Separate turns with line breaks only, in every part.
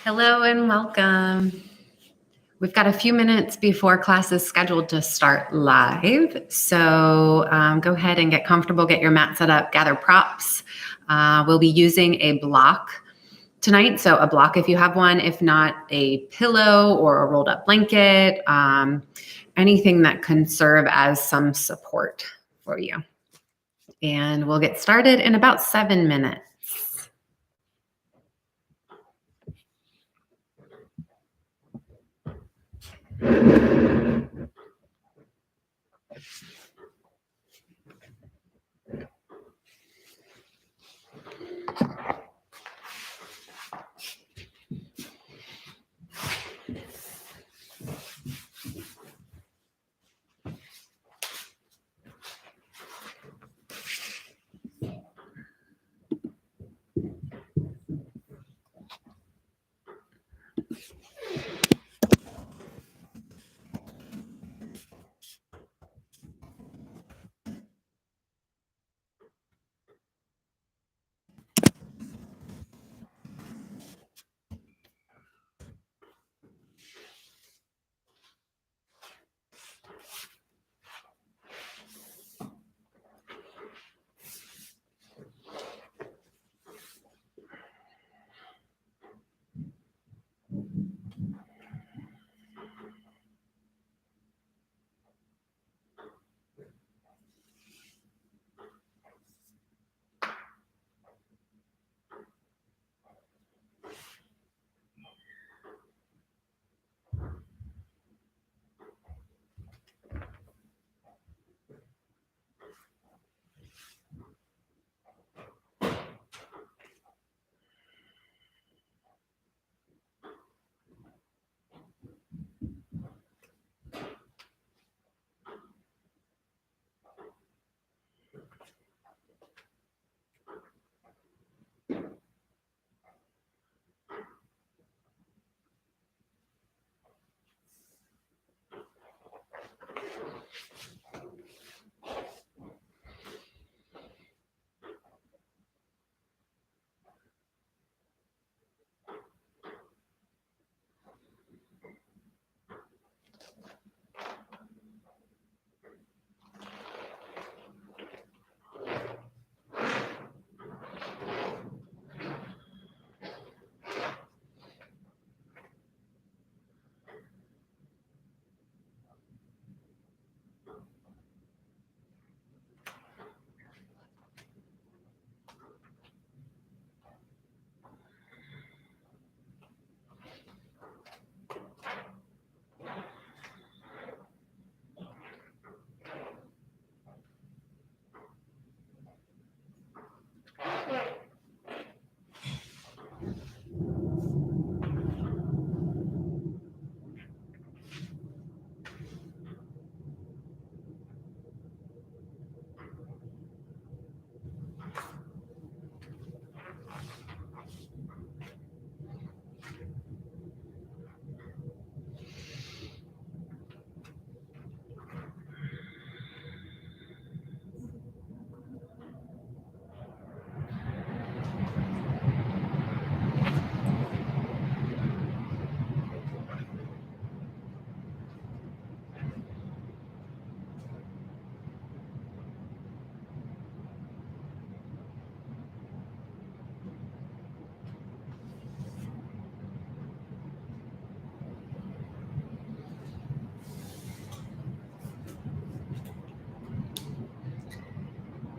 Hello and welcome. We've got a few minutes before class is scheduled to start live. So go ahead and get comfortable, get your mat set up, gather props. We'll be using a block tonight. So a block if you have one, if not a pillow or a rolled up blanket, anything that can serve as some support for you. And we'll get started in about 7 minutes.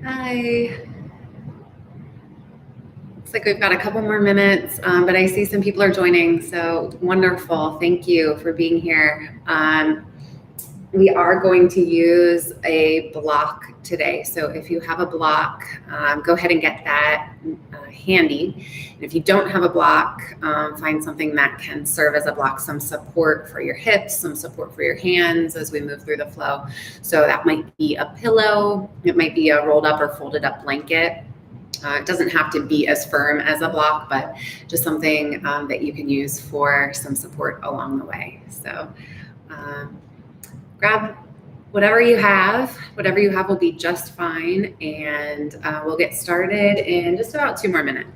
Hi. Looks like we've got a couple more minutes, but I see some people are joining, so wonderful. Thank you for being here. We are going to use a block today. So if you have a block, go ahead and get that handy. And if you don't have a block, find something that can serve as a block, some support for your hips, some support for your hands as we move through the flow. So that might be a pillow, it might be a rolled up or folded up blanket. It doesn't have to be as firm as a block, but just something that you can use for some support along the way. So grab whatever you have will be just fine. And we'll get started in just about 2 more minutes.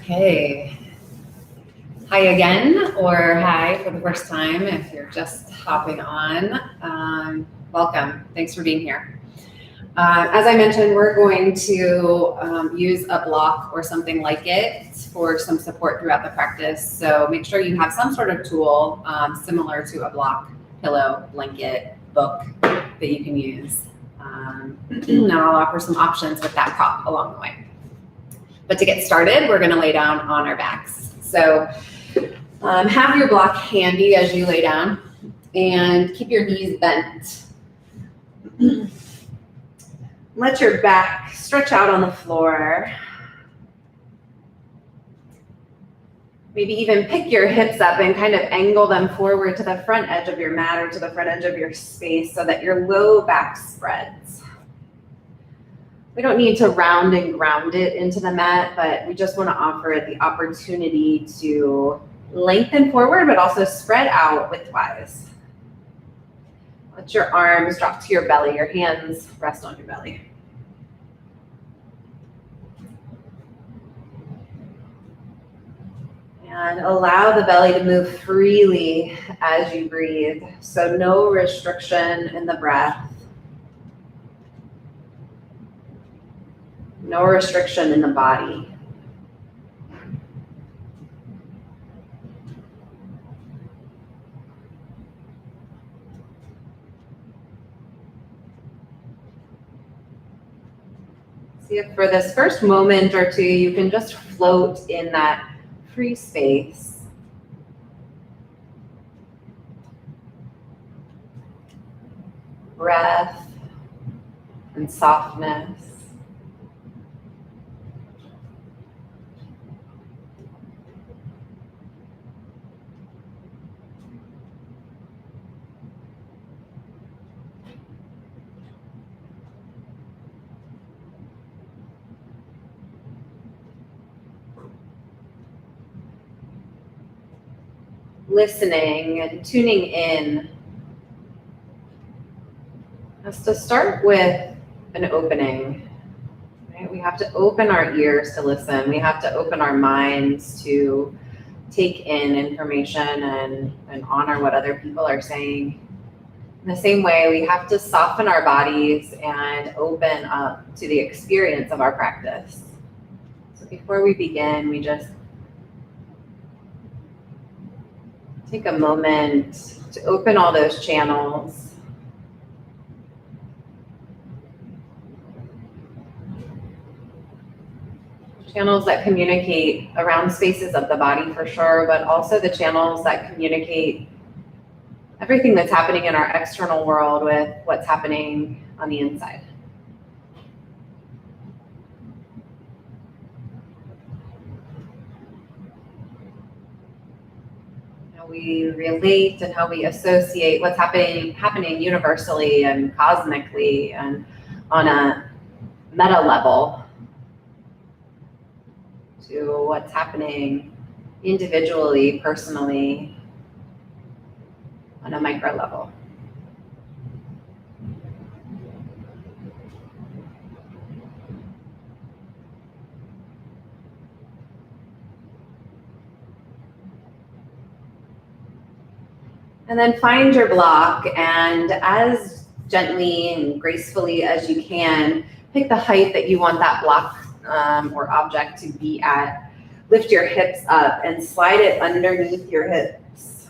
Okay. Hi again, or hi for the first time if you're just hopping on. Welcome. Thanks for being here. As I mentioned, we're going to use a block or something like it for some support throughout the practice. So make sure you have some sort of tool similar to a block, pillow, blanket, book that you can use. And I'll offer some options with that prop along the way. But to get started, we're going to lay down on our backs. So have your block handy as you lay down and keep your knees bent. Let your back stretch out on the floor. Maybe even pick your hips up and kind of angle them forward to the front edge of your mat or to the front edge of your space so that your low back spreads. We don't need to round and ground it into the mat, but we just want to offer it the opportunity to lengthen forward, but also spread out widthwise. Let your arms drop to your belly, your hands rest on your belly. And allow the belly to move freely as you breathe. So no restriction in the breath. No restriction in the body. See if for this first moment or two, you can just float in that free space. Breath and softness. Listening and tuning in. Let's to start with an opening. Right? We have to open our ears to listen. We have to open our minds to take in information and honor what other people are saying. In the same way, we have to soften our bodies and open up to the experience of our practice. So before we begin, we just take a moment to open all those channels. Channels that communicate around spaces of the body for sure, but also the channels that communicate everything that's happening in our external world with what's happening on the inside. How we relate and how we associate what's happening universally and cosmically and on a meta level to what's happening individually, personally, on a micro level. And then find your block and as gently and gracefully as you can, pick the height that you want that block or object to be at. Lift your hips up and slide it underneath your hips.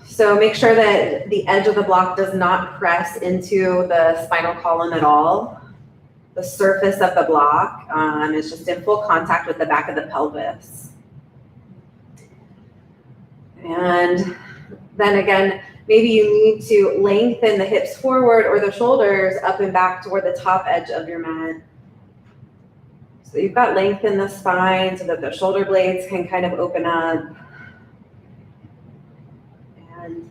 So make sure that the edge of the block does not press into the spinal column at all. The surface of the block is just in full contact with the back of the pelvis. And then again, maybe you need to lengthen the hips forward or the shoulders up and back toward the top edge of your mat. So you've got length in the spine so that the shoulder blades can kind of open up. And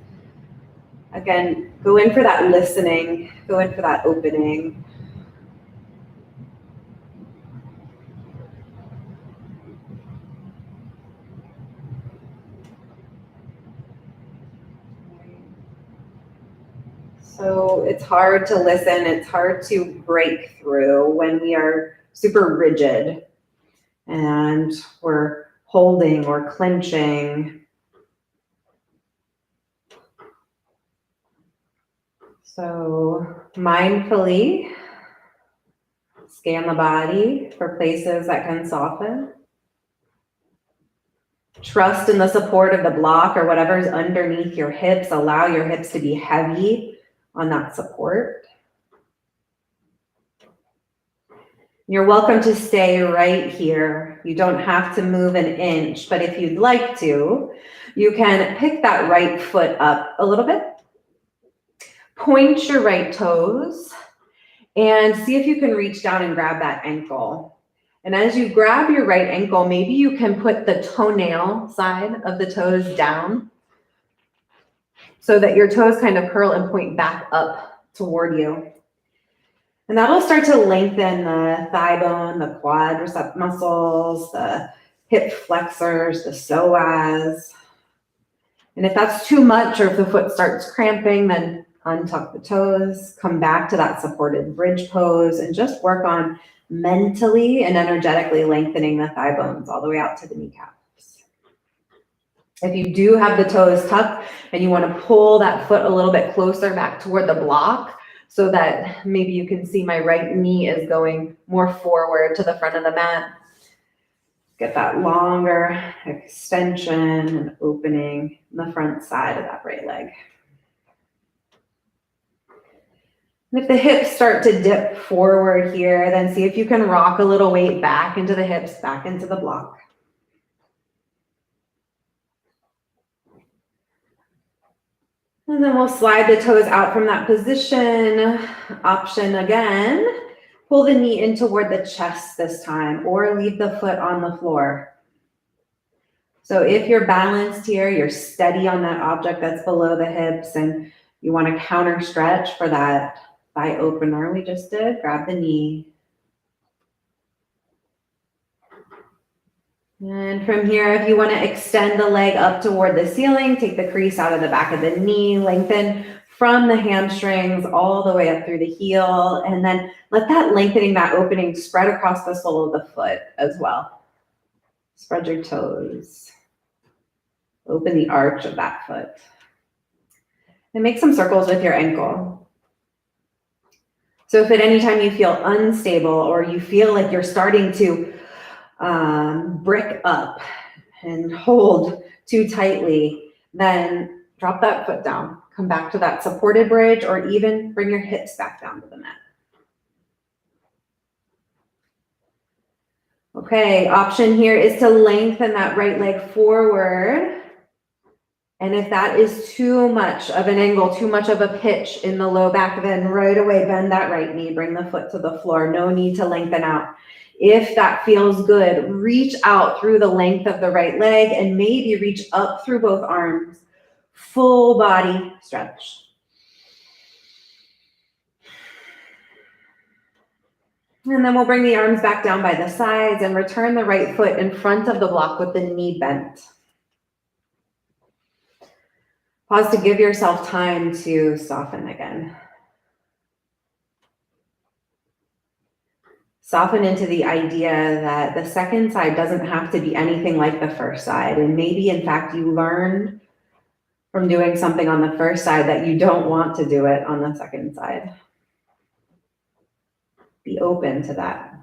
again, go in for that listening, go in for that opening. So it's hard to listen, it's hard to break through when we are super rigid and we're holding or clenching. So mindfully scan the body for places that can soften. Trust in the support of the block or whatever's underneath your hips. Allow your hips to be heavy on that support. You're welcome to stay right here. You don't have to move an inch, but if you'd like to, you can pick that right foot up a little bit. Point your right toes and see if you can reach down and grab that ankle. And as you grab your right ankle, maybe you can put the toenail side of the toes down so that your toes kind of curl and point back up toward you. And that'll start to lengthen the thigh bone, the quadricep muscles, the hip flexors, the psoas. And if that's too much or if the foot starts cramping, then untuck the toes, come back to that supported bridge pose, and just work on mentally and energetically lengthening the thigh bones all the way out to the kneecaps. If you do have the toes tucked and you want to pull that foot a little bit closer back toward the block so that maybe you can see my right knee is going more forward to the front of the mat. Get that longer extension and opening in the front side of that right leg. And if the hips start to dip forward here, then see if you can rock a little weight back into the hips, back into the block. And then we'll slide the toes out from that position. Option again, pull the knee in toward the chest this time, or leave the foot on the floor. So if you're balanced here, you're steady on that object that's below the hips, and you want to counter stretch for that thigh opener we just did, grab the knee. And from here, if you want to extend the leg up toward the ceiling, take the crease out of the back of the knee, lengthen from the hamstrings all the way up through the heel, and then let that lengthening, that opening spread across the sole of the foot as well. Spread your toes. Open the arch of that foot. And make some circles with your ankle. So if at any time you feel unstable or you feel like you're starting to brick up and hold too tightly, then drop that foot down. Come back to that supported bridge, or even bring your hips back down to the mat. Okay, option here is to lengthen that right leg forward. And if that is too much of an angle, too much of a pitch in the low back, then right away bend that right knee, bring the foot to the floor. No need to lengthen out. If that feels good, reach out through the length of the right leg and maybe reach up through both arms. Full body stretch. And then we'll bring the arms back down by the sides and return the right foot in front of the block with the knee bent. Pause to give yourself time to soften again. Soften into the idea that the second side doesn't have to be anything like the first side. And maybe, in fact, you learned from doing something on the first side that you don't want to do it on the second side. Be open to that.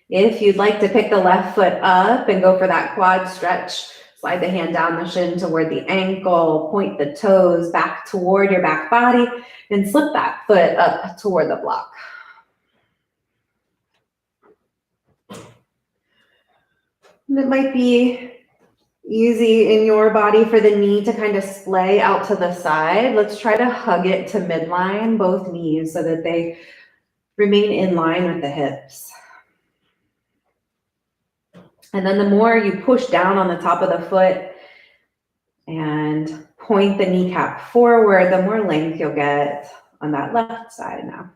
If you'd like to pick the left foot up and go for that quad stretch, slide the hand down the shin toward the ankle, point the toes back toward your back body, and slip that foot up toward the block. And it might be easy in your body for the knee to kind of splay out to the side. Let's try to hug it to midline, both knees, so that they remain in line with the hips. And then the more you push down on the top of the foot and point the kneecap forward, the more length you'll get on that left side now.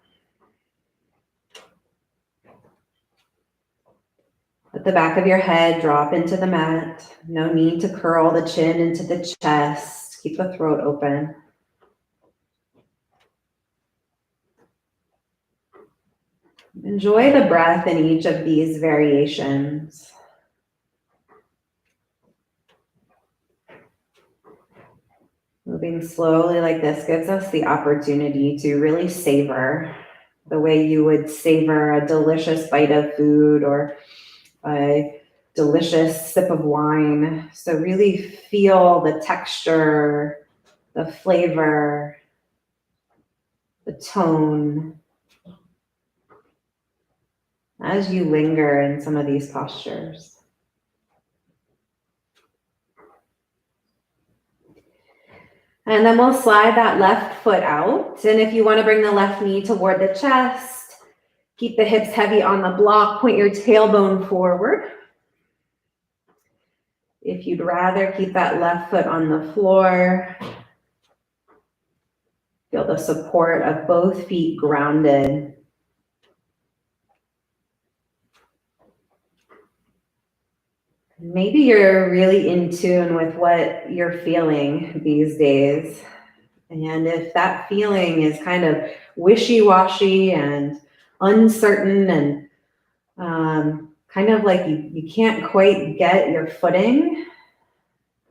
Let the back of your head drop into the mat. No need to curl the chin into the chest. Keep the throat open.
Enjoy the breath in each of these variations. Moving slowly like this gives us the opportunity to really savor the way you would savor a delicious bite of food or a delicious sip of wine. So really feel the texture, the flavor, the tone as you linger in some of these postures. And then we'll slide that left foot out. And if you want to bring the left knee toward the chest, keep the hips heavy on the block, point your tailbone forward. If you'd rather keep that left foot on the floor, feel the support of both feet grounded. Maybe you're really in tune with what you're feeling these days. And if that feeling is kind of wishy-washy and uncertain and kind of like you can't quite get your footing,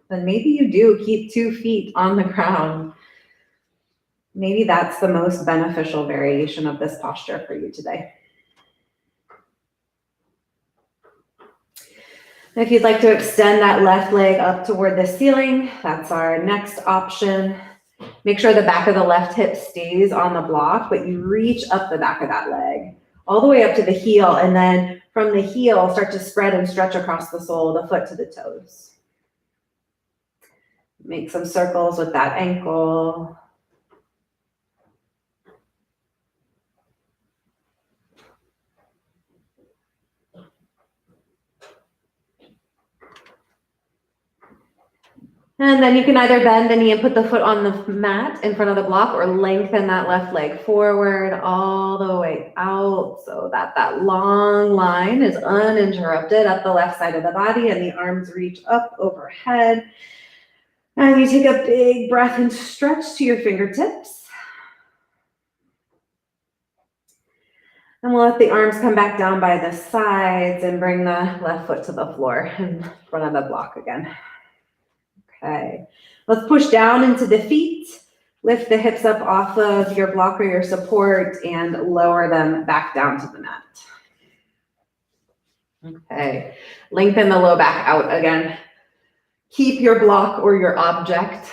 then maybe you do keep 2 feet on the ground. Maybe that's the most beneficial variation of this posture for you today. If you'd like to extend that left leg up toward the ceiling, that's our next option. Make sure the back of the left hip stays on the block, but you reach up the back of that leg, all the way up to the heel, and then from the heel, start to spread and stretch across the sole of the foot to the toes. Make some circles with that ankle. And then you can either bend the knee and put the foot on the mat in front of the block, or lengthen that left leg forward all the way out so that that long line is uninterrupted up the left side of the body and the arms reach up overhead. And you take a big breath and stretch to your fingertips. And we'll let the arms come back down by the sides and bring the left foot to the floor in front of the block again. Okay, let's push down into the feet, lift the hips up off of your block or your support, and lower them back down to the mat. Okay, lengthen the low back out again. Keep your block or your object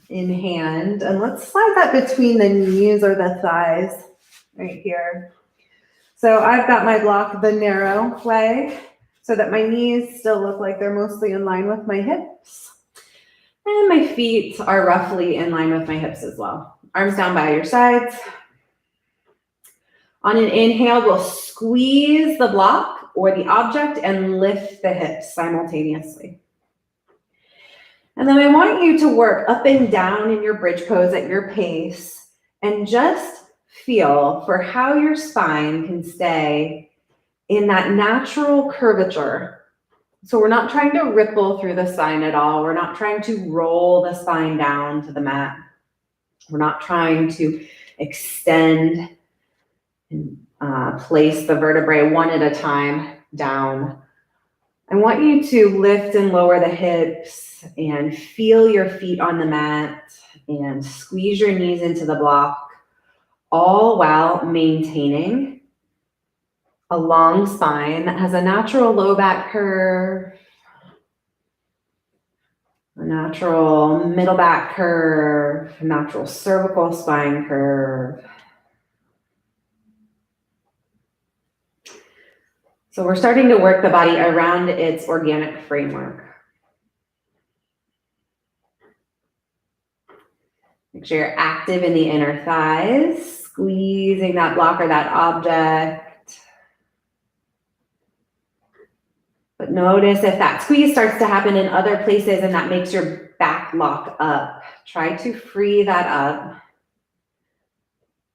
in hand, and let's slide that between the knees or the thighs right here. So I've got my block the narrow way so that my knees still look like they're mostly in line with my hips. And my feet are roughly in line with my hips as well. Arms down by your sides. On an inhale, we'll squeeze the block or the object and lift the hips simultaneously. And then I want you to work up and down in your bridge pose at your pace and just feel for how your spine can stay in that natural curvature. So we're not trying to ripple through the spine at all. We're not trying to roll the spine down to the mat. We're not trying to extend and place the vertebrae one at a time down. I want you to lift and lower the hips and feel your feet on the mat and squeeze your knees into the block, all while maintaining a long spine that has a natural low back curve, a natural middle back curve, a natural cervical spine curve. So we're starting to work the body around its organic framework. Make sure you're active in the inner thighs, squeezing that block or that object. But notice if that squeeze starts to happen in other places and that makes your back lock up, try to free that up.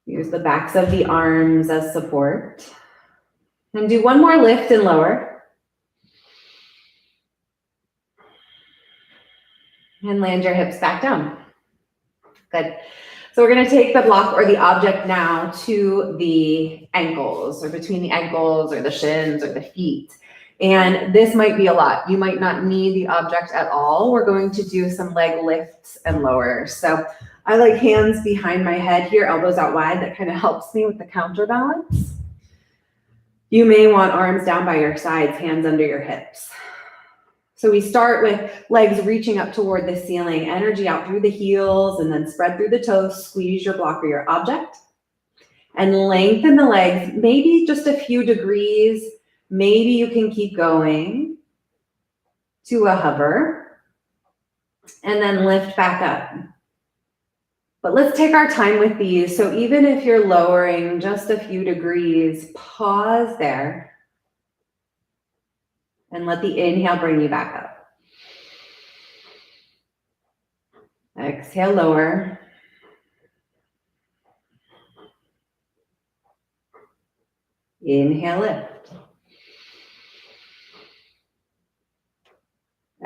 Use the backs of the arms as support. And do one more lift and lower. And land your hips back down. Good. So we're gonna take the block or the object now to the ankles, or between the ankles or the shins or the feet. And this might be a lot. You might not need the object at all. We're going to do some leg lifts and lowers. So I like hands behind my head here, elbows out wide. That kind of helps me with the counterbalance. You may want arms down by your sides, hands under your hips. So we start with legs reaching up toward the ceiling, energy out through the heels, and then spread through the toes, squeeze your block or your object, and lengthen the legs, maybe just a few degrees. Maybe you can keep going to a hover, and then lift back up. But let's take our time with these. So even if you're lowering just a few degrees, pause there. And let the inhale bring you back up. Exhale, lower. Inhale, lift.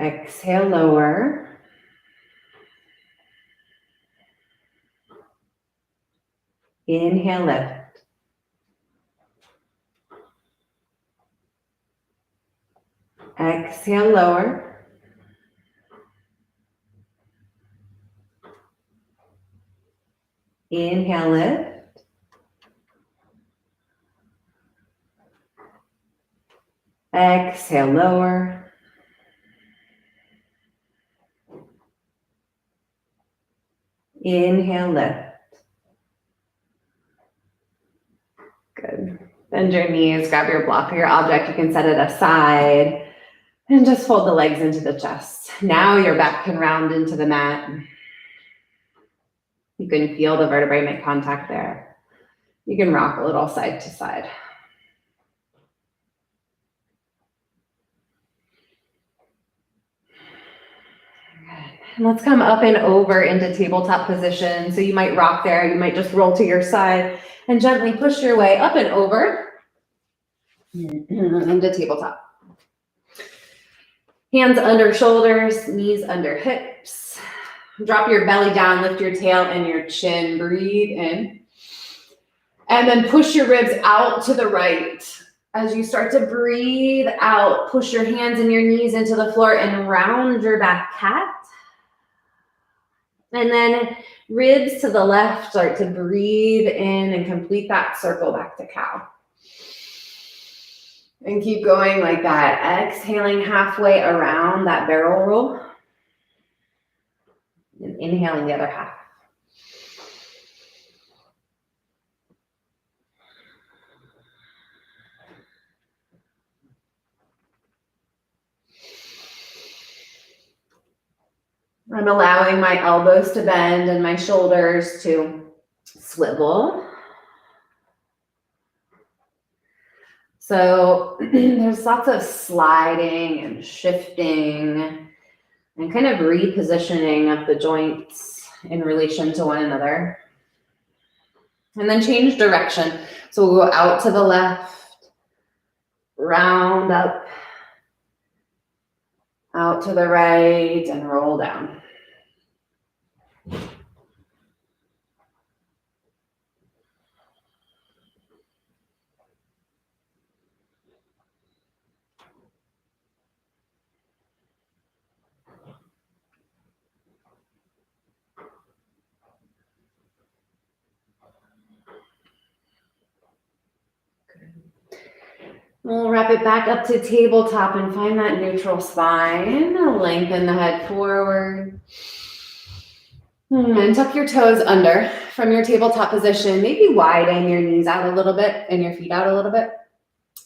Exhale, lower. Inhale, lift. Exhale, lower. Inhale, lift. Exhale, lower. Inhale, lift. Good. Bend your knees, grab your block or your object. You can set it aside and just fold the legs into the chest. Now your back can round into the mat. You can feel the vertebrae make contact there. You can rock a little side to side. And let's come up and over into tabletop position. So you might rock there, you might just roll to your side and gently push your way up and over into tabletop. Hands under shoulders, knees under hips. Drop your belly down, lift your tail and your chin, breathe in. And then push your ribs out to the right. As you start to breathe out, push your hands and your knees into the floor and round your back cat. And then ribs to the left, start to breathe in and complete that circle back to cow. And keep going like that. Exhaling halfway around that barrel roll. And inhaling the other half. I'm allowing my elbows to bend and my shoulders to swivel. So there's lots of sliding and shifting and kind of repositioning of the joints in relation to one another. And then change direction. So we'll go out to the left, round up, out to the right, and roll down. We'll wrap it back up to tabletop and find that neutral spine. Lengthen the head forward. And tuck your toes under from your tabletop position. Maybe widen your knees out a little bit and your feet out a little bit.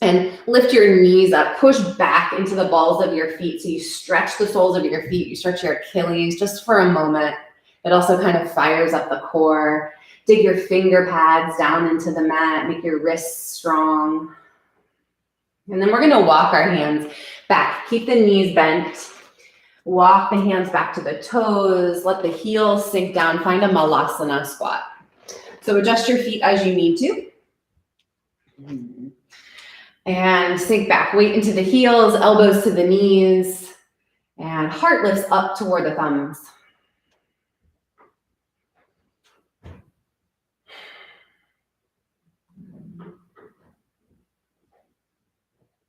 And lift your knees up. Push back into the balls of your feet. So you stretch the soles of your feet. You stretch your Achilles just for a moment. It also kind of fires up the core. Dig your finger pads down into the mat. Make your wrists strong. And then we're going to walk our hands back. Keep the knees bent. Walk the hands back to the toes. Let the heels sink down. Find a malasana squat. So adjust your feet as you need to. And sink back. Weight into the heels, elbows to the knees. And heart lifts up toward the thumbs.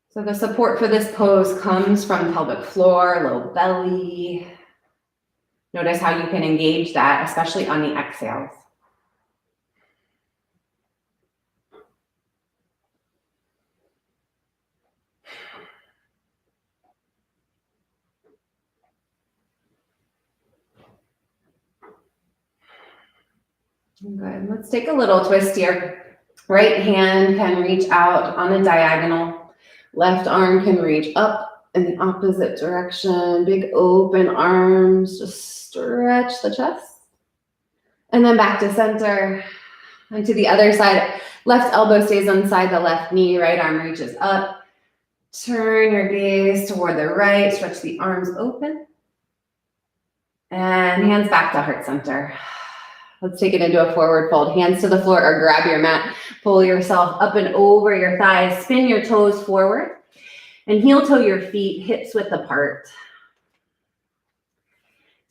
So the support for this pose comes from pelvic floor, low belly. Notice how you can engage that, especially on the exhales. Good. Let's take a little twist here. Right hand can reach out on the diagonal. Left arm can reach up in the opposite direction. Big open arms. Just stretch the chest. And then back to center. And to the other side. Left elbow stays inside the left knee. Right arm reaches up. Turn your gaze toward the right. Stretch the arms open. And hands back to heart center. Let's take it into a forward fold. Hands to the floor or grab your mat. Pull yourself up and over your thighs. Spin your toes forward. And heel toe your feet, hips width apart.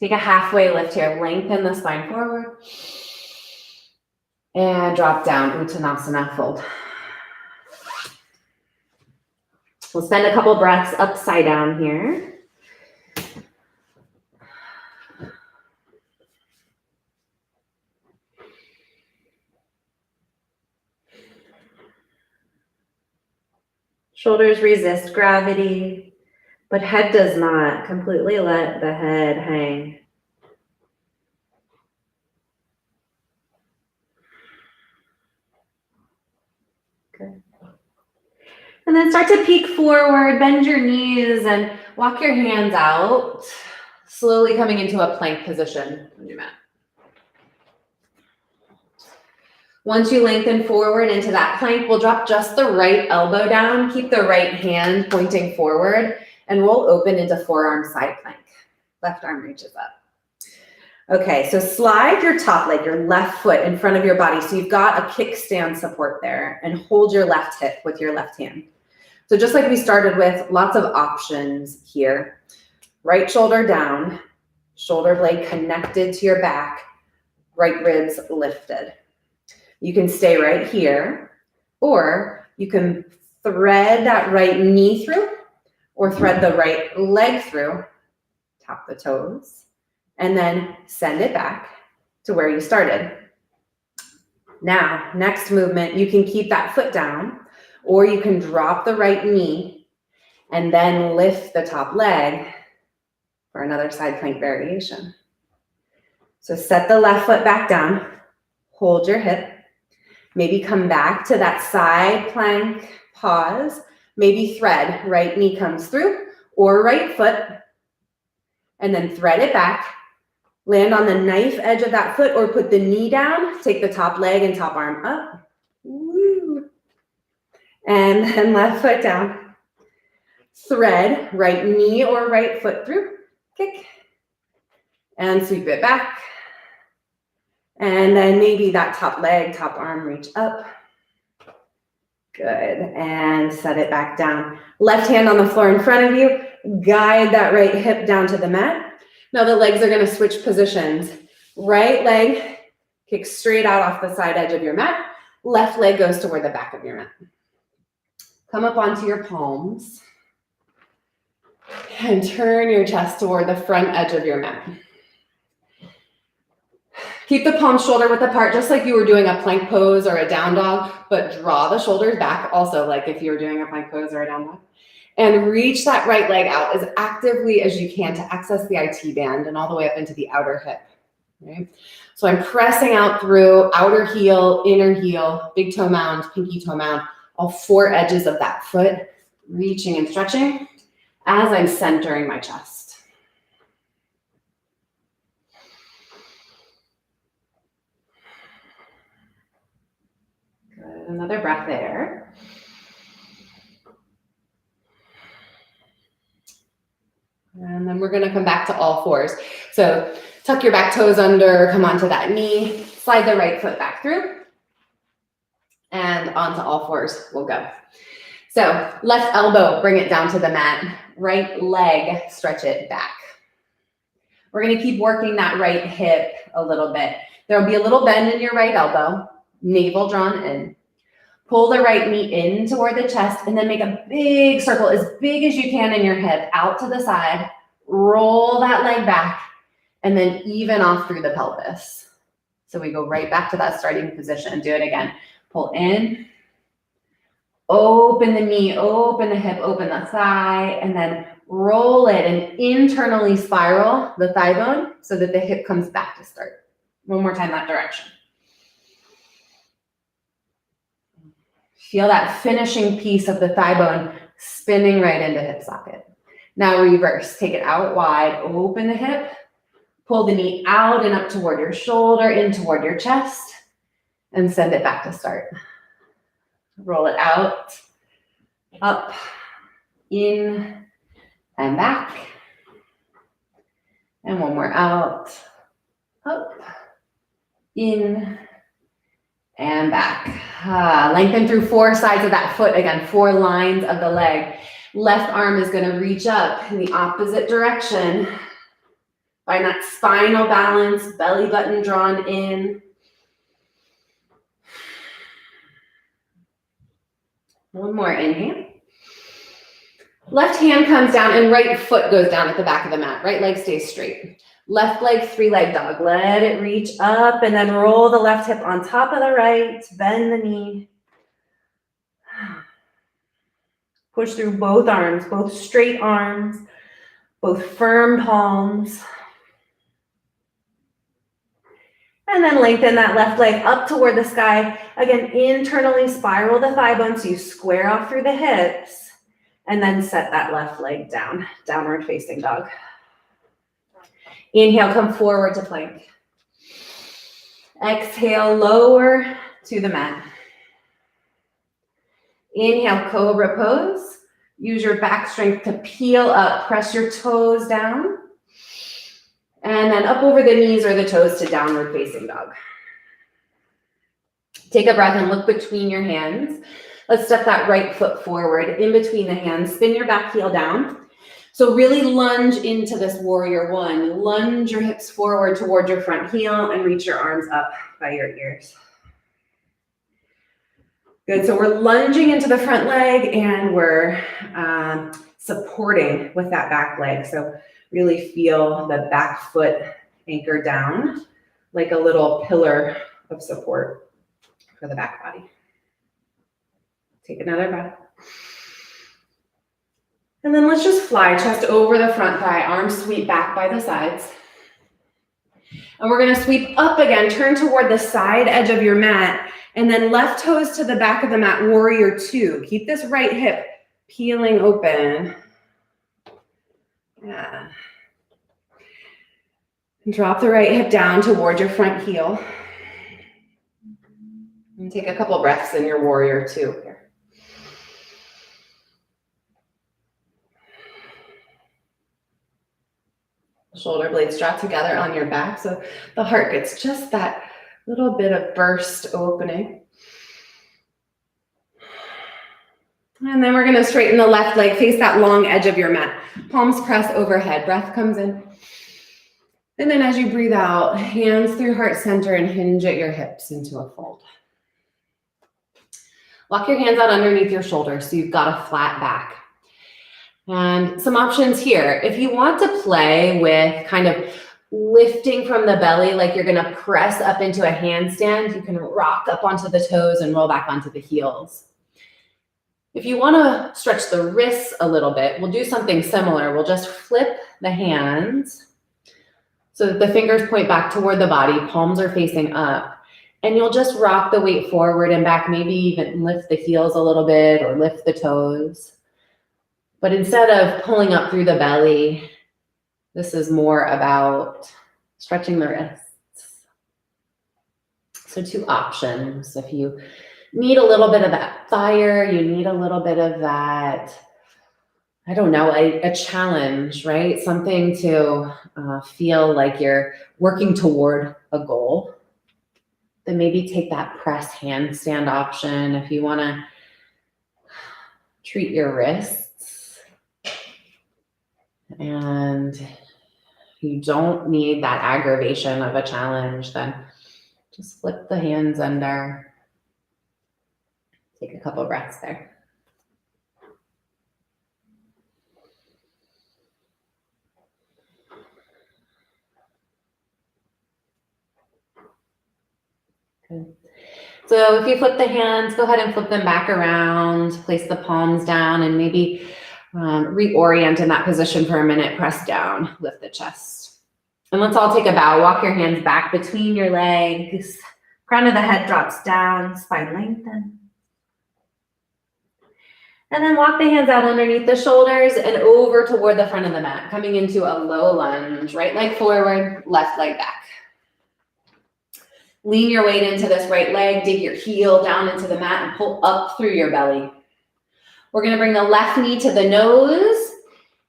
Take a halfway lift here. Lengthen the spine forward. And drop down, Uttanasana fold. We'll spend a couple breaths upside down here. Shoulders resist gravity, but head does not. Completely let the head hang. Good. And then start to peek forward, bend your knees, and walk your hands out, slowly coming into a plank position on your mat. Once you lengthen forward into that plank, we'll drop just the right elbow down, keep the right hand pointing forward, and roll open into forearm side plank. Left arm reaches up. Okay, so slide your top leg, your left foot in front of your body. So you've got a kickstand support there, and hold your left hip with your left hand. So just like we started with, lots of options here. Right shoulder down, shoulder blade connected to your back, right ribs lifted. You can stay right here, or you can thread that right knee through, or thread the right leg through, tap the toes, and then send it back to where you started. Now, next movement, you can keep that foot down, or you can drop the right knee and then lift the top leg for another side plank variation. So set the left foot back down, hold your hip, maybe come back to that side plank, pause, maybe thread, right knee comes through, or right foot, and then thread it back, land on the knife edge of that foot, or put the knee down, take the top leg and top arm up. Woo. And then left foot down. Thread, right knee or right foot through, kick, and sweep it back. And then maybe that top leg, top arm reach up. Good, and set it back down. Left hand on the floor in front of you, guide that right hip down to the mat. Now the legs are gonna switch positions. Right leg kicks straight out off the side edge of your mat. Left leg goes toward the back of your mat. Come up onto your palms and turn your chest toward the front edge of your mat. Keep the palms shoulder width apart, just like you were doing a plank pose or a down dog, but draw the shoulders back also, like if you were doing a plank pose or a down dog. And reach that right leg out as actively as you can to access the IT band and all the way up into the outer hip. Okay? So I'm pressing out through outer heel, inner heel, big toe mound, pinky toe mound, all four edges of that foot, reaching and stretching as I'm centering my chest. Good. Another breath there. And then we're gonna come back to all fours. So tuck your back toes under, come onto that knee, slide the right foot back through, and onto all fours we'll go. So left elbow, bring it down to the mat. Right leg, stretch it back. We're gonna keep working that right hip a little bit. There'll be a little bend in your right elbow, navel drawn in. Pull the right knee in toward the chest and then make a big circle, as big as you can in your hip, out to the side. Roll that leg back and then even off through the pelvis. So we go right back to that starting position. Do it again. Pull in, open the knee, open the hip, open the thigh, and then roll it and internally spiral the thigh bone so that the hip comes back to start. One more time that direction. Feel that finishing piece of the thigh bone spinning right into hip socket. Now reverse, take it out wide, open the hip, pull the knee out and up toward your shoulder, in toward your chest, and send it back to start. Roll it out, up, in, and back. And one more out, up, in, and back. Lengthen through 4 sides of that foot. Again, 4 lines of the leg. Left arm is going to reach up in the opposite direction. Find that spinal balance, belly button drawn in. One more, inhale. Left hand comes down and right foot goes down at the back of the mat. Right leg stays straight. Left leg, 3-leg dog. Let it reach up and then roll the left hip on top of the right. Bend the knee. Push through both arms, both straight arms, both firm palms. And then lengthen that left leg up toward the sky. Again, internally spiral the thigh bone so you square off through the hips. And then set that left leg down, downward facing dog. Inhale, come forward to plank. Exhale, lower to the mat. Inhale, cobra pose. Use your back strength to peel up. Press your toes down. And then up over the knees or the toes to downward facing dog. Take a breath and look between your hands. Let's step that right foot forward in between the hands. Spin your back heel down. So really lunge into this warrior one. Lunge your hips forward toward your front heel and reach your arms up by your ears. Good, so we're lunging into the front leg and we're supporting with that back leg. So really feel the back foot anchor down like a little pillar of support for the back body. Take another breath. And then let's just fly chest over the front thigh, arms sweep back by the sides. And we're gonna sweep up again, turn toward the side edge of your mat, and then left toes to the back of the mat, warrior 2. Keep this right hip peeling open. Yeah. And drop the right hip down toward your front heel. And take a couple breaths in your warrior 2 here. Shoulder blades drop together on your back so the heart gets just that little bit of burst opening. And then we're going to straighten the left leg, face that long edge of your mat. Palms press overhead, breath comes in. And then as you breathe out, hands through heart center and hinge at your hips into a fold. Walk your hands out underneath your shoulders so you've got a flat back. And some options here. If you want to play with kind of lifting from the belly like you're going to press up into a handstand, you can rock up onto the toes and roll back onto the heels. If you want to stretch the wrists a little bit, we'll do something similar. We'll just flip the hands so that the fingers point back toward the body, palms are facing up, and you'll just rock the weight forward and back, maybe even lift the heels a little bit or lift the toes. But instead of pulling up through the belly, this is more about stretching the wrists. So 2 options. If you need a little bit of that fire, you need a little bit of that, I don't know, a challenge, right? Something to feel like you're working toward a goal. Then maybe take that press handstand option if you want to treat your wrists. And you don't need that aggravation of a challenge, then just flip the hands under.
Take a couple breaths there. Good. So if you flip the hands, go ahead and flip them back around, place the palms down, and maybe reorient in that position for a minute. Press down, lift the chest. And let's all take a bow. Walk your hands back between your legs. Crown of the head drops down, spine lengthen. And then walk the hands out underneath the shoulders and over toward the front of the mat, coming into a low lunge. Right leg forward, left leg back. Lean your weight into this right leg, dig your heel down into the mat and pull up through your belly. We're gonna bring the left knee to the nose.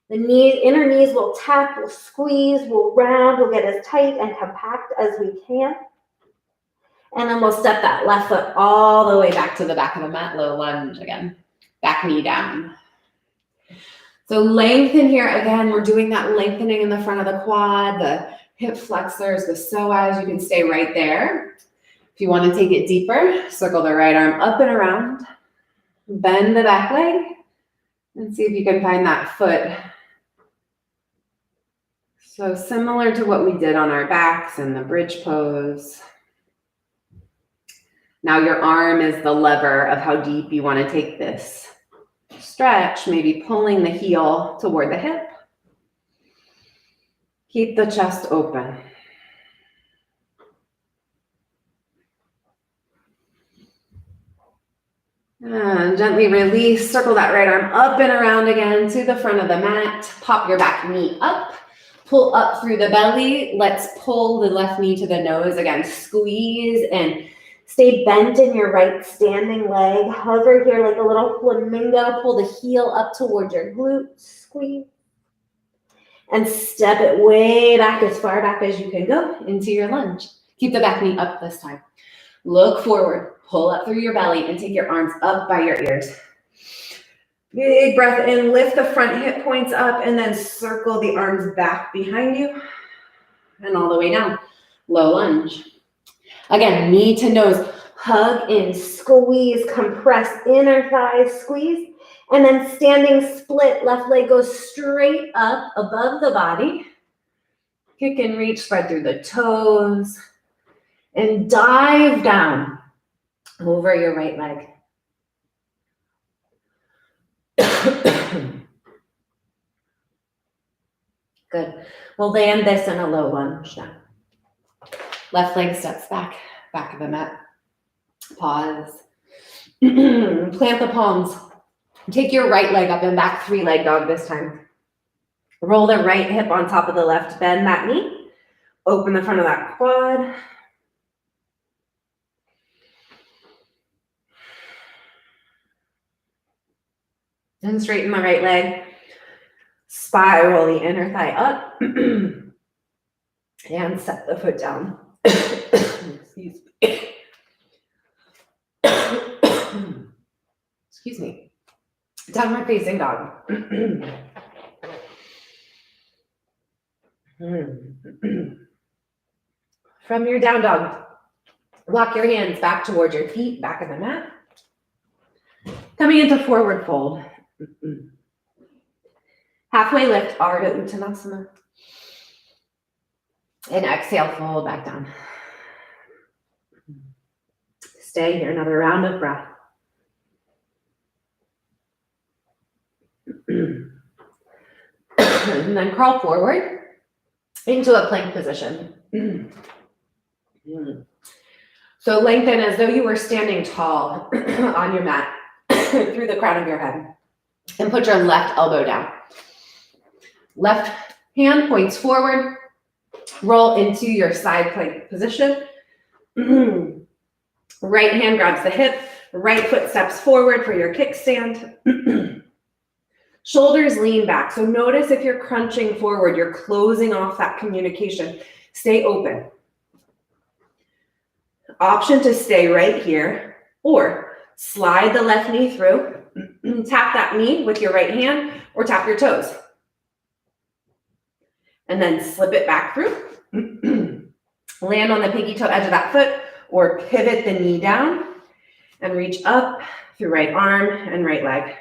The inner knees will tap, we'll squeeze, we'll round, we'll get as tight and compact as we can. And then we'll step that left foot all the way back to the back of the mat, low lunge again. Back knee down. So lengthen here. Again, we're doing that lengthening in the front of the quad, the hip flexors, the psoas. You can stay right there. If you want to take it deeper, circle the right arm up and around. Bend the back leg and see if you can find that foot. So similar to what we did on our backs in the bridge pose. Now your arm is the lever of how deep you want to take this stretch, maybe pulling the heel toward the hip. Keep the chest open. And gently release, circle that right arm up and around again to the front of the mat. Pop your back knee up, pull up through the belly. Let's pull the left knee to the nose again. Squeeze and stay bent in your right standing leg. Hover here like a little flamingo. Pull the heel up towards your glute. Squeeze. And step it way back, as far back as you can go into your lunge. Keep the back knee up this time. Look forward. Pull up through your belly and take your arms up by your ears. Big breath in. Lift the front hip points up and then circle the arms back behind you. And all the way down. Low lunge. Again, knee to nose, hug in, squeeze, compress, inner thighs, squeeze, and then standing split, left leg goes straight up above the body. Kick and reach, spread through the toes, and dive down over your right leg. Good. We'll land this in a low lunge now. Left leg steps back, back of the mat. Pause. Plant the palms. Take your right leg up and back, 3-leg dog this time. Roll the right hip on top of the left, bend that knee. Open the front of that quad. And straighten the right leg. Spiral the inner thigh up. And set the foot down. Excuse me. Excuse me. Downward facing dog. From your down dog, walk your hands back towards your feet, back of the mat. Coming into forward fold. Halfway lift, Ardha Uttanasana. And exhale, fold back down. Stay here, another round of breath. And then crawl forward into a plank position. So lengthen as though you were standing tall on your mat through the crown of your head. And put your left elbow down. Left hand points forward. Roll into your side plank position. Right hand grabs the hip. Right foot steps forward for your kickstand. Shoulders lean back. So notice if you're crunching forward, you're closing off that communication. Stay open. Option to stay right here or slide the left knee through. Tap that knee with your right hand or tap your toes. And then slip it back through. Land on the pinky toe edge of that foot or pivot the knee down and reach up
through right arm and right leg.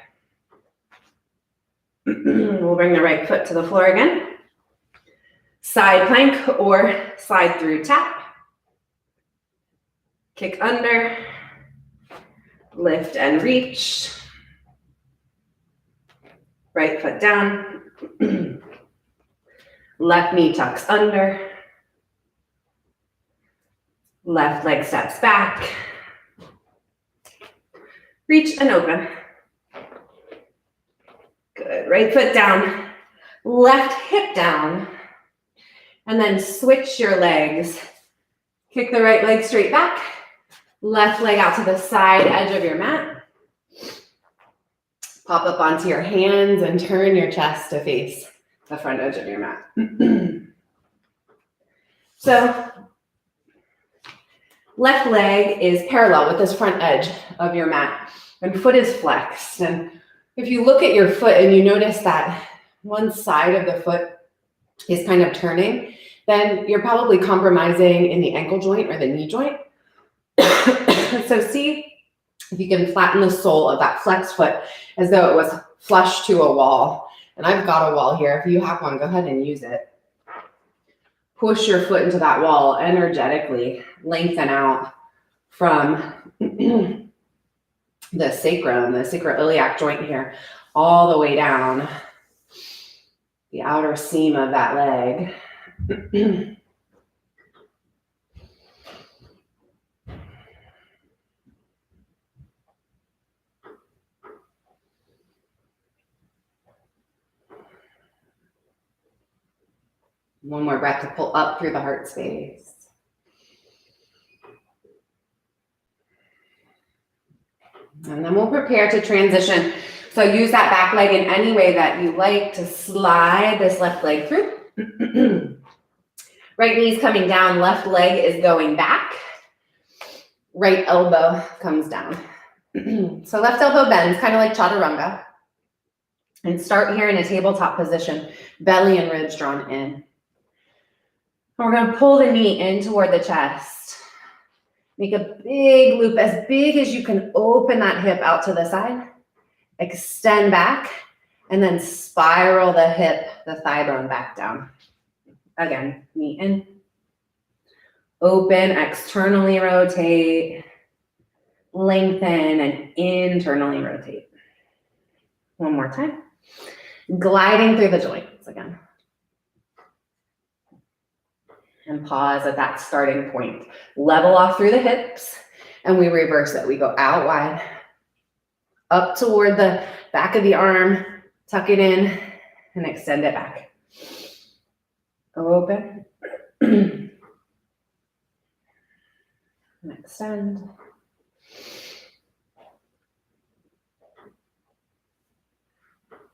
We'll bring the right foot to the floor again. Side plank or slide through tap. Kick under, lift and reach. Right foot down. Left knee tucks under. Left leg steps back. Reach and open. Good. Right foot down. Left hip down. And then switch your legs. Kick the right leg straight back. Left leg out to the side edge of your mat. Pop up onto your hands and turn your chest to face the front edge of your mat. So, left leg is parallel with this front edge of your mat, and foot is flexed. And if you look at your foot and you notice that one side of the foot is kind of turning, then you're probably compromising in the ankle joint or the knee joint. So see if you can flatten the sole of that flexed foot as though it was flush to a wall. And I've got a wall here. If you have one, go ahead and use it. Push your foot into that wall energetically. Lengthen out from the sacrum, the sacroiliac joint here, all the way down the outer seam of that leg. One more breath to pull up through the heart space. And then we'll prepare to transition. So use that back leg in any way that you like to slide this left leg through. Right knee's coming down, left leg is going back. Right elbow comes down. So left elbow bends, kind of like chaturanga. And start here in a tabletop position, belly and ribs drawn in. We're going to pull the knee in toward the chest. Make a big loop, as big as you can. Open that hip out to the side. Extend back, and then spiral the hip, the thigh bone back down. Again, knee in. Open, externally rotate. Lengthen, and internally rotate. One more time. Gliding through the joints again. And pause at that starting point. Level off through the hips, and we reverse it. We go out wide, up toward the back of the arm, tuck it in, and extend it back. Open. And extend.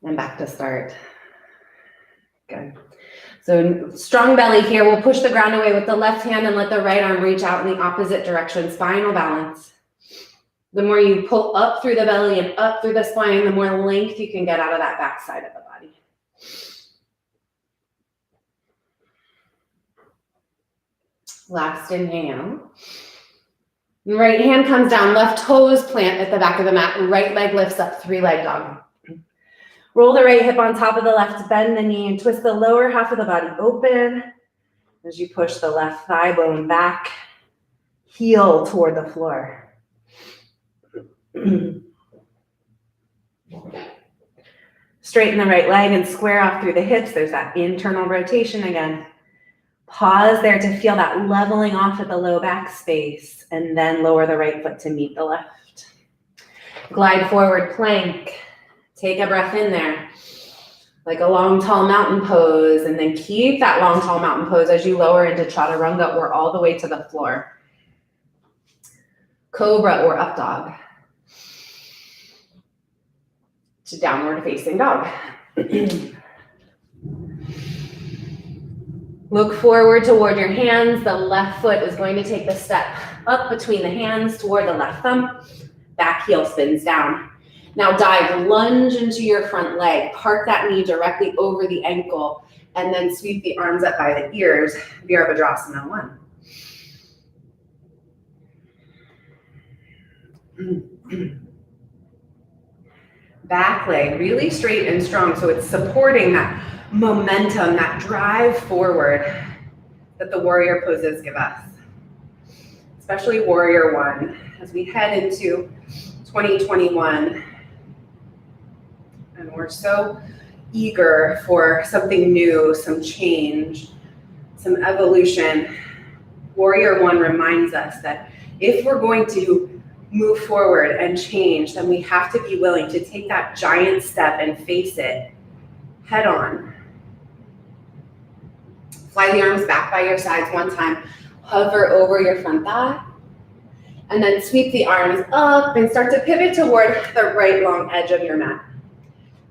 And back to start. Good. So strong belly here. We'll push the ground away with the left hand and let the right arm reach out in the opposite direction. Spinal balance. The more you pull up through the belly and up through the spine, the more length you can get out of that back side of the body. Last inhale. Right hand comes down, left toes plant at the back of the mat. Right leg lifts up, three-leg dog. Roll the right hip on top of the left, bend the knee, and twist the lower half of the body open as you push the left thigh bone back, heel toward the floor. Straighten the right leg and square off through the hips. There's that internal rotation again. Pause there to feel that leveling off at the low back space, and then lower the right foot to meet the left. Glide forward, plank. Take a breath in there, like a long, tall mountain pose, and then keep that long, tall mountain pose as you lower into chaturanga or all the way to the floor. Cobra or up dog. To downward facing dog. Look forward toward your hands. The left foot is going to take the step up between the hands toward the left thumb. Back heel spins down. Now dive, lunge into your front leg. Park that knee directly over the ankle, and then sweep the arms up by the ears. Virabhadrasana 1.
Back leg really straight and strong, so it's supporting that momentum, that drive forward that the warrior poses give us, especially warrior one, as we head into 2021. And we're so eager for something new, some change, some evolution. Warrior one reminds us that if we're going to move forward and change, then we have to be willing to take that giant step and face it head on. Fly the arms back by your sides one time, hover over your front thigh, and then sweep the arms up and start to pivot toward the right long edge of your mat.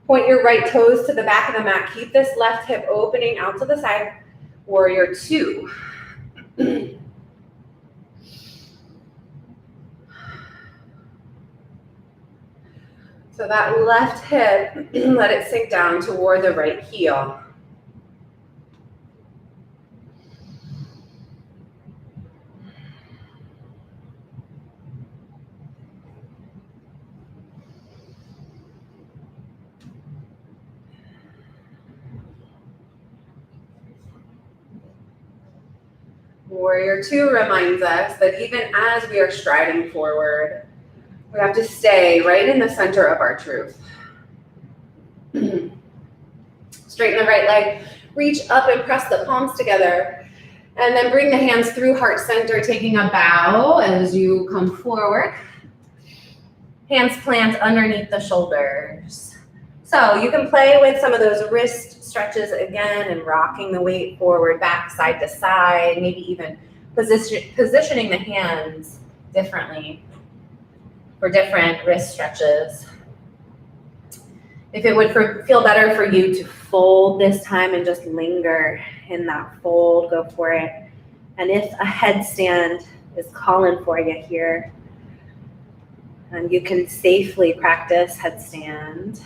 Point your right toes to the back of the mat. Keep this left hip opening out to the side. Warrior two. So that left hip, let it sink down toward the right heel. Warrior two reminds us that even as we are striding forward, we have to stay right in the center of our truth. Straighten the right leg, reach up and press the palms together, and then bring the hands through heart center, taking a bow as you come forward. Hands plant underneath the shoulders. So you can play with some of those wrist stretches again and rocking the weight forward, back, side to side, maybe even positioning the hands differently for different wrist stretches. If it would feel better for you to fold this time and just linger in that fold, go for it. And if a headstand is calling for you here, and you can safely practice headstand,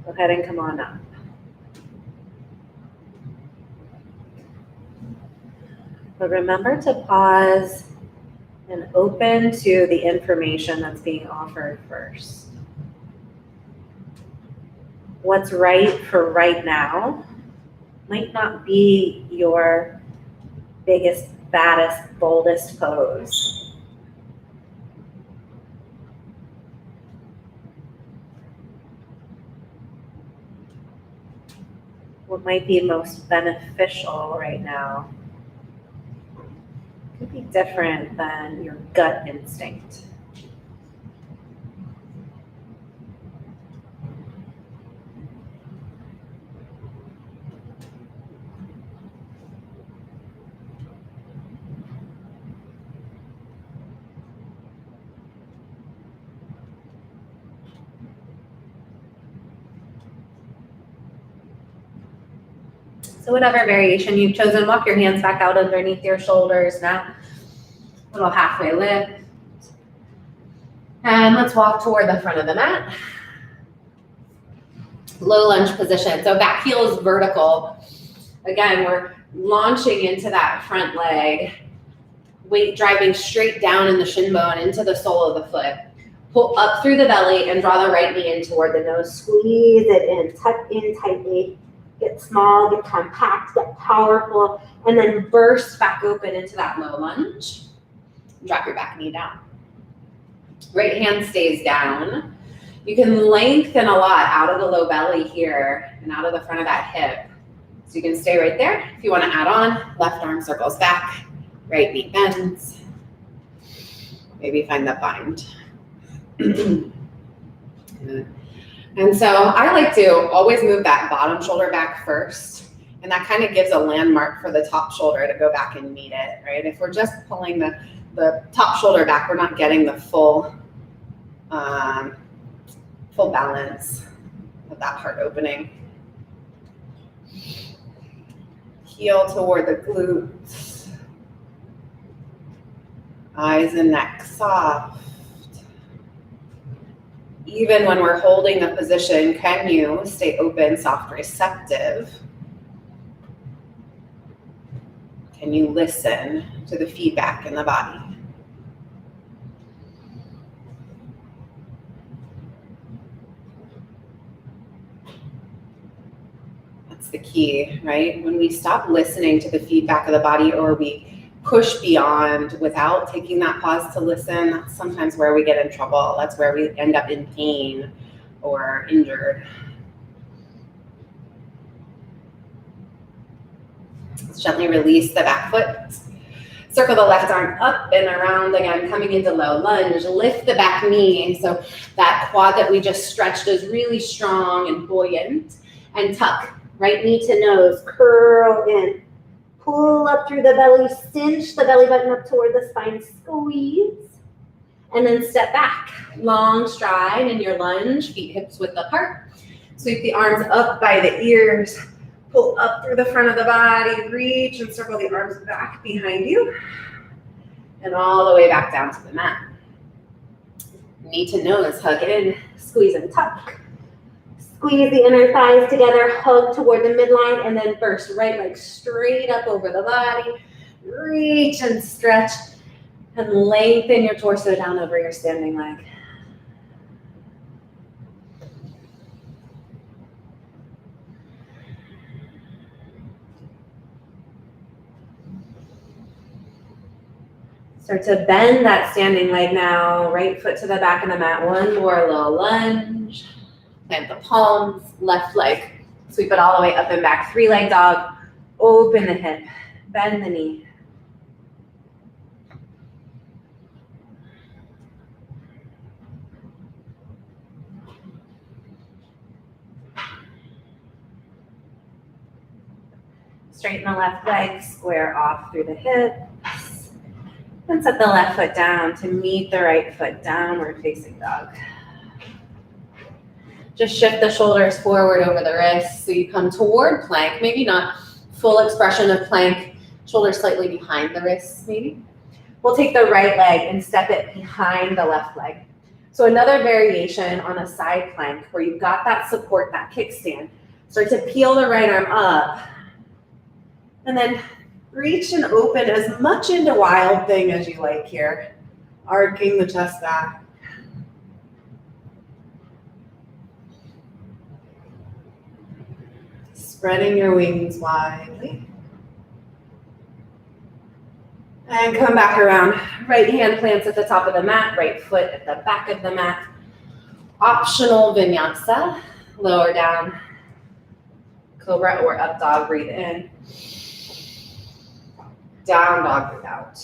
go ahead and come on up. But remember to pause and open to the information that's being offered first. What's right for right now might not be your biggest, baddest, boldest pose. What might be most beneficial right now could be different than your gut instinct. So whatever variation you've chosen, walk your hands back out underneath your shoulders now. Little halfway lift. And let's walk toward the front of the mat. Low lunge position. So back heel is vertical. Again, we're launching into that front leg. Weight driving straight down in the shin bone into the sole of the foot. Pull up through the belly and draw the right knee in toward the nose. Squeeze it in, tuck in tightly. Get small, get compact, get powerful, and then burst back open into that low lunge. Drop your back knee down. Right hand stays down. You can lengthen a lot out of the low belly here and out of the front of that hip. So you can stay right there. If you want to add on, left arm circles back, right knee bends. Maybe find the bind. And so I like to always move that bottom shoulder back first, and that kind of gives a landmark for the top shoulder to go back and meet it, right? If we're just pulling the top shoulder back, we're not getting the full balance of that heart opening. Heel toward the glutes. Eyes and neck soft. Even when we're holding a position, can you stay open, soft, receptive? Can you listen to the feedback in the body? It's the key, right? When we stop listening to the feedback of the body, or we push beyond without taking that pause to listen, that's sometimes where we get in trouble. That's where we end up in pain or injured. Let's gently release the back foot. Circle the left arm up and around again, coming into low lunge. Lift the back knee so that quad that we just stretched is really strong and buoyant. And tuck, right knee to nose, curl in. Pull up through the belly, cinch the belly button up toward the spine, squeeze. And then step back, long stride in your lunge, feet hips width apart. Sweep the arms up by the ears. Pull up through the front of the body, reach and circle the arms back behind you, and all the way back down to the mat. Knee to nose, hug in, squeeze and tuck. Squeeze the inner thighs together, hug toward the midline, and then burst right leg straight up over the body. Reach and stretch, and lengthen your torso down over your standing leg. Start to bend that standing leg now. Right foot to the back of the mat. One more low lunge. Plant the palms, left leg. Sweep it all the way up and back. 3-leg dog. Open the hip. Bend the knee. Straighten the left leg. Square off through the hips. And set the left foot down to meet the right foot, downward facing dog. Just shift the shoulders forward over the wrists so you come toward plank, maybe not full expression of plank, shoulders slightly behind the wrists maybe. We'll take the right leg and step it behind the left leg. So another variation on a side plank where you've got that support, that kickstand. Start to peel the right arm up and then reach and open as much into Wild Thing as you like here. Arcing the chest back. Spreading your wings widely. And come back around. Right hand plants at the top of the mat, right foot at the back of the mat. Optional vinyasa. Lower down. Cobra or up dog, breathe in. Down dog, breathe out.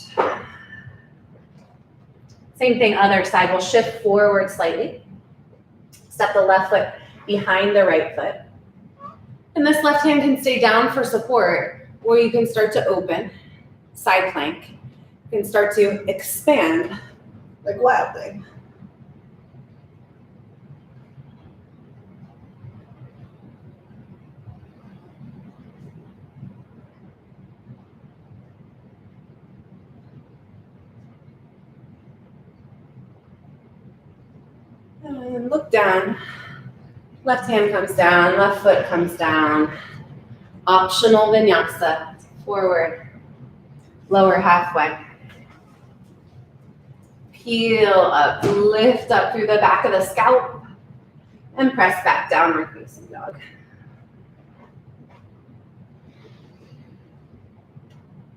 Same thing, other side. We'll shift forward slightly. Step the left foot behind the right foot. And this left hand can stay down for support, or you can start to open, side plank. You can start to expand like Wild Thing. And look down. Left hand comes down, left foot comes down. Optional vinyasa. Forward. Lower halfway. Peel up, lift up through the back of the scalp, and press back, downward facing dog.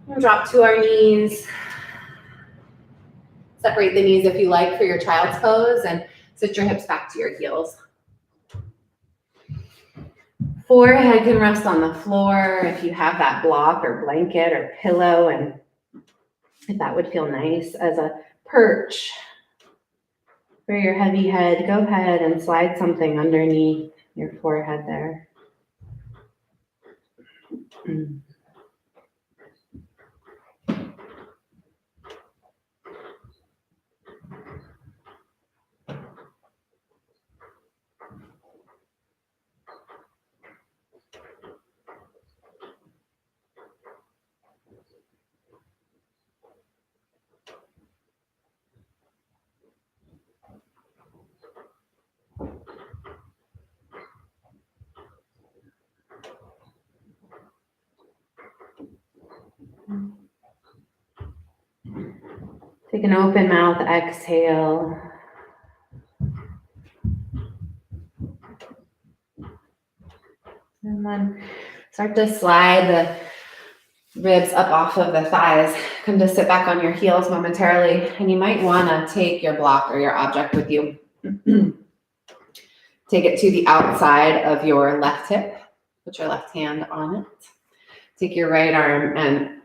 And drop to our knees. Separate the knees if you like for your child's pose, and sit your hips back to your heels. Forehead can rest on the floor if you have that block or blanket or pillow, and if that would feel nice as a perch for your heavy head, go ahead and slide something underneath your forehead there. Take an open mouth, exhale.
And then start to slide the ribs up off of the thighs. Come to sit back on your heels momentarily. And you might want to take your block or your object with you. Take it to the outside of your left hip. Put your left hand on it. Take your right arm and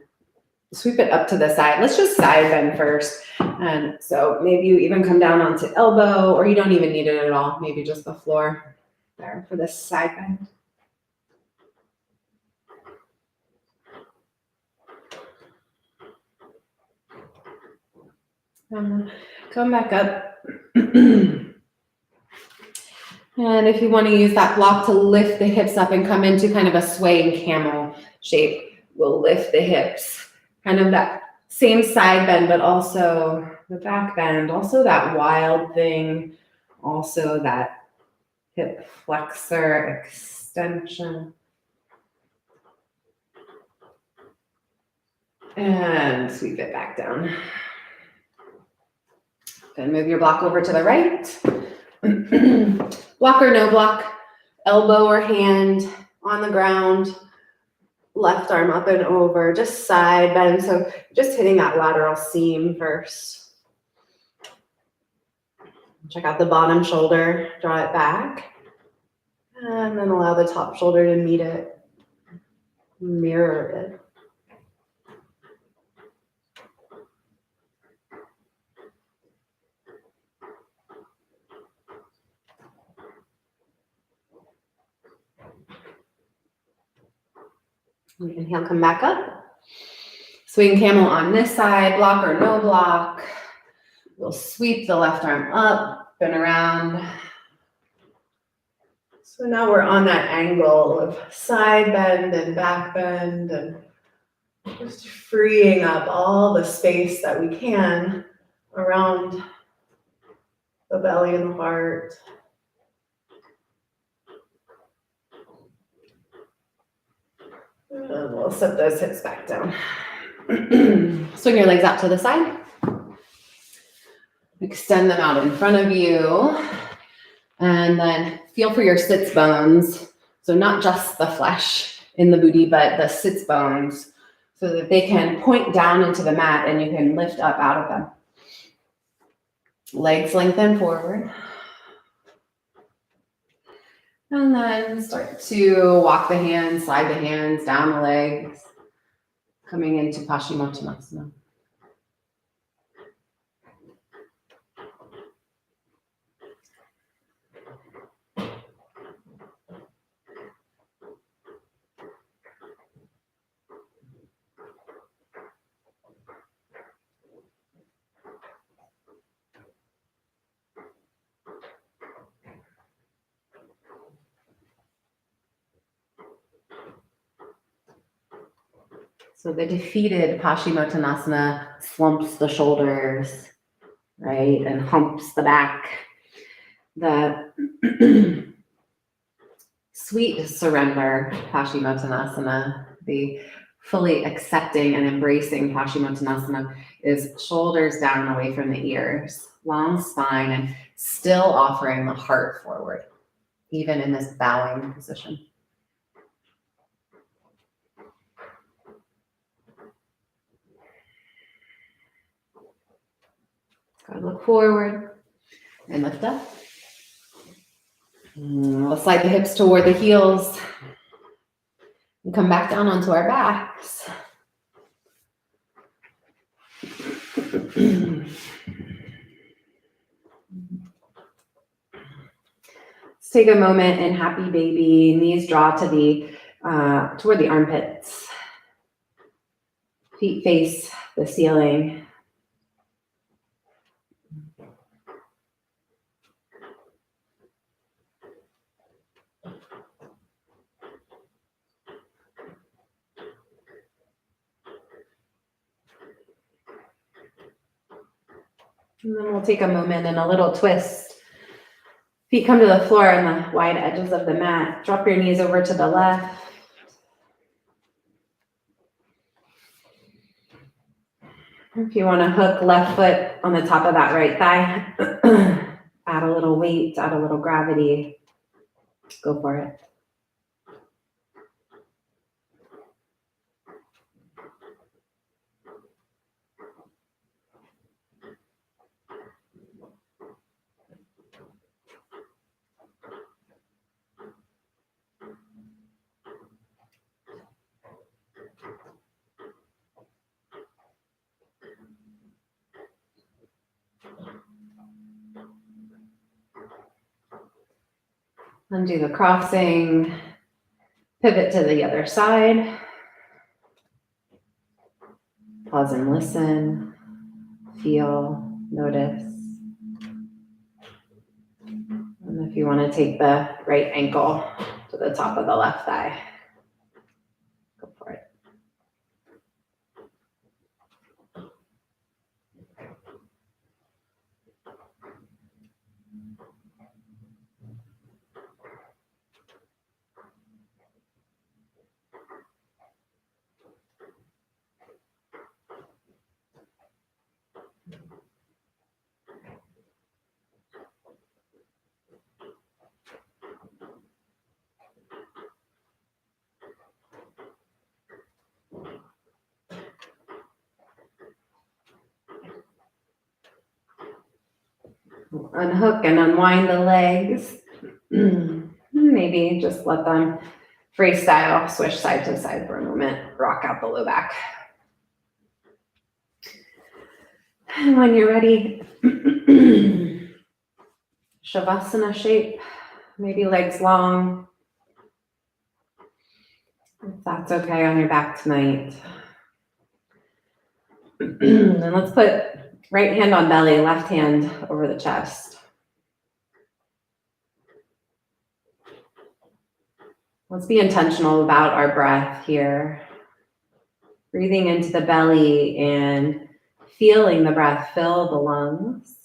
sweep it up to the side. Let's just side bend first. And so maybe you even come down onto elbow, or you don't even need it at all. Maybe just the floor there for this side bend. Come back up. And if you want to use that block to lift the hips up and come into kind of a swaying camel shape, we'll lift the hips. Kind of that same side bend, but also the back bend, also that wild thing, also that hip flexor extension. And sweep it back down. Then move your block over to the right. Block or no block, elbow or hand on the ground, left arm up and over, just side bend. So just hitting that lateral seam first. Check out the bottom shoulder, draw it back, and then allow the top shoulder to meet it, mirror it. Inhale, come back up. Swing camel on this side, block or no block. We'll sweep the left arm up and around. So now we're on that angle of side bend and back bend and just freeing up all the space that we can around the belly and the heart. And we'll set those hips back down. Swing your legs out to the side. Extend them out in front of you. And then feel for your sits bones. So not just the flesh in the booty, but the sits bones, so that they can point down into the mat and you can lift up out of them. Legs lengthen forward. And then start to walk the hands, slide the hands down the legs, coming into Paschimottanasana. So the defeated Paschimottanasana slumps the shoulders, right, and humps the back. The sweet surrender Paschimottanasana, the fully accepting and embracing Paschimottanasana, is shoulders down and away from the ears, long spine, and still offering the heart forward, even in this bowing position. Look forward and lift up. We'll slide the hips toward the heels and come back down onto our backs. Let's take a moment in happy baby. Knees draw to the toward the armpits. Feet face the ceiling. And then we'll take a moment and a little twist. Feet come to the floor on the wide edges of the mat. Drop your knees over to the left. If you want to hook left foot on the top of that right thigh, add a little weight, add a little gravity. Go for it. Undo the crossing, pivot to the other side. Pause and listen, feel, notice. And if you want to take the right ankle to the top of the left thigh, go for it. Unhook and unwind the legs. Maybe just let them freestyle, swish side to side for a moment, rock out the low back. And when you're ready, Shavasana shape, maybe legs long, if that's okay on your back tonight. And let's put right hand on belly, left hand over the chest. Let's be intentional about our breath here. Breathing into the belly and feeling the breath fill the lungs.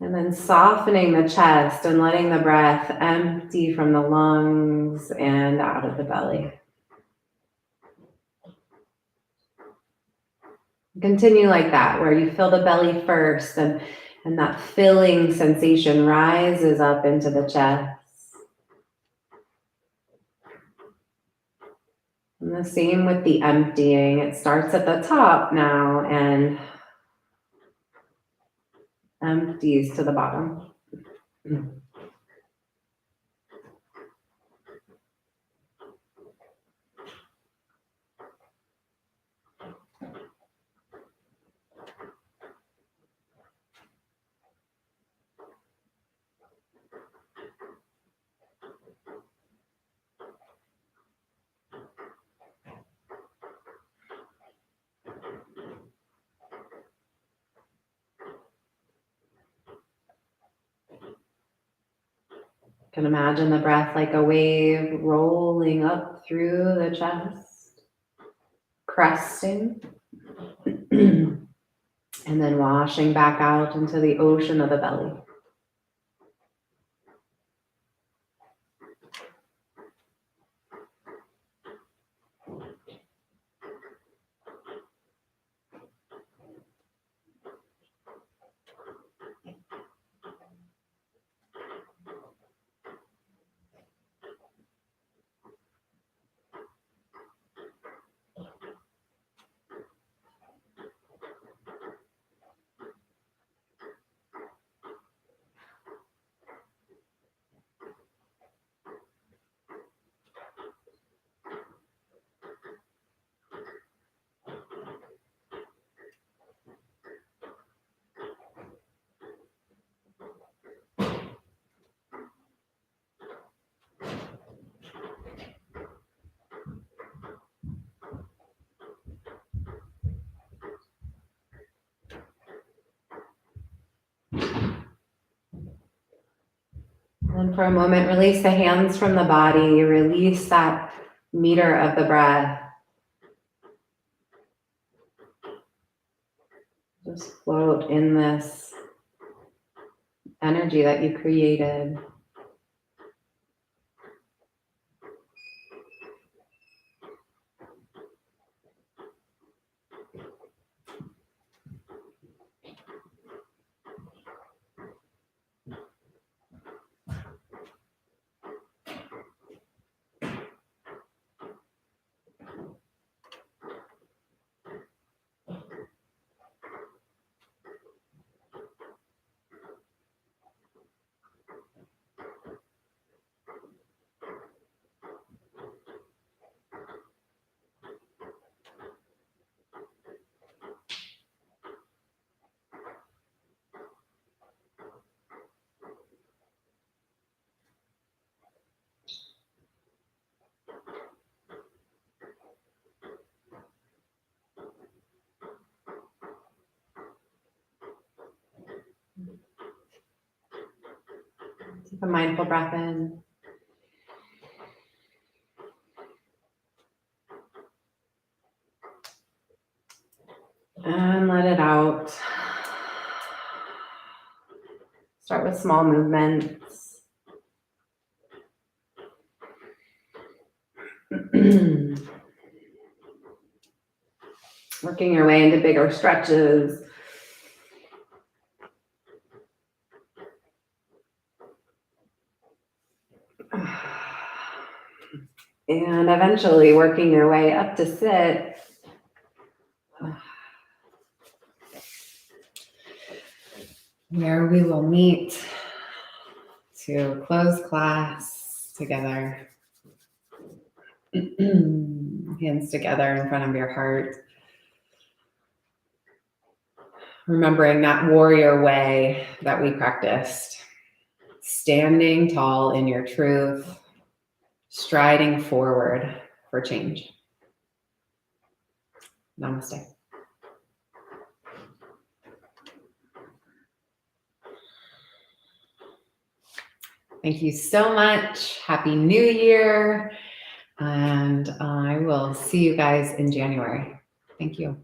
And then softening the chest and letting the breath empty from the lungs and out of the belly. Continue like that, where you fill the belly first and that filling sensation rises up into the chest. And the same with the emptying. It starts at the top now and empties to the bottom. You can imagine the breath like a wave rolling up through the chest, cresting, and then washing back out into the ocean of the belly. And for a moment, release the hands from the body, release that meter of the breath. Just float in this energy that you created. Take a mindful breath in. And let it out. Start with small movements. Working your way into bigger stretches. And eventually working your way up to sit.
Where we will meet to close class together. Hands together in front of your heart. Remembering that warrior way that we practiced. Standing tall in your truth, striding forward for change. Namaste. Thank you so much. Happy New Year. And I will see you guys in January. Thank you.